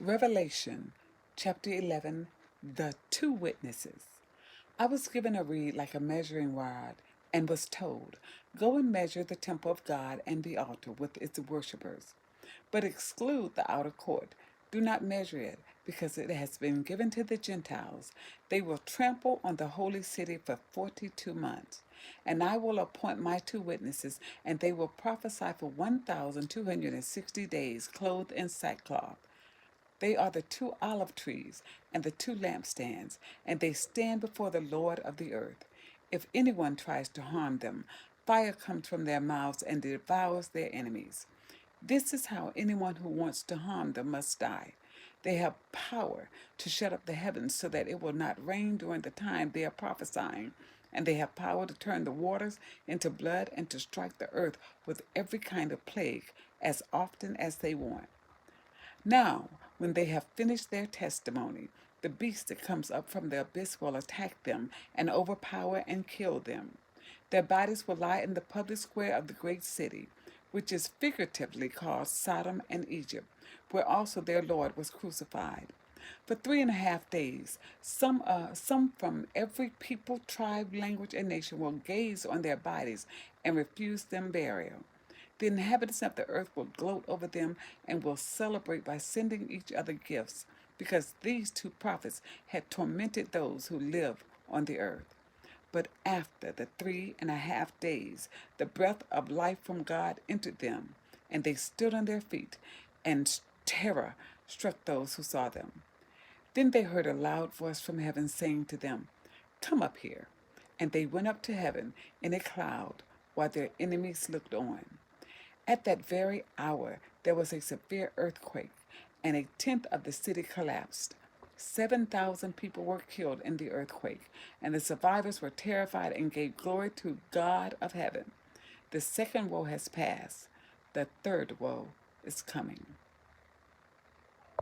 Revelation chapter 11. The Two Witnesses. I was given a reed like a measuring rod, and was told, "Go and measure the temple of God and the altar with its worshippers, but exclude the outer court. Do not measure it, because it has been given to the Gentiles. They will trample on the holy city for 42 months. And I will appoint my two witnesses, and they will prophesy for 1,260 days, clothed in sackcloth. They are the two olive trees and the two lampstands, and they stand before the Lord of the earth. If anyone tries to harm them, fire comes from their mouths and devours their enemies. This is how anyone who wants to harm them must die. They have power to shut up the heavens so that it will not rain during the time they are prophesying, and they have power to turn the waters into blood and to strike the earth with every kind of plague as often as they want. Now, when they have finished their testimony, the beast that comes up from the abyss will attack them and overpower and kill them. Their bodies will lie in the public square of the great city, which is figuratively called Sodom and Egypt, where also their Lord was crucified. For 3.5 days, some from every people, tribe, language, and nation will gaze on their bodies and refuse them burial. The inhabitants of the earth will gloat over them and will celebrate by sending each other gifts, because these two prophets had tormented those who live on the earth. But after the 3.5 days, the breath of life from God entered them, and they stood on their feet, and terror struck those who saw them. Then they heard a loud voice from heaven saying to them, "Come up here." And they went up to heaven in a cloud, while their enemies looked on. At that very hour, there was a severe earthquake, and a tenth of the city collapsed. 7,000 people were killed in the earthquake, and the survivors were terrified and gave glory to God of heaven. The second woe has passed. The third woe is coming.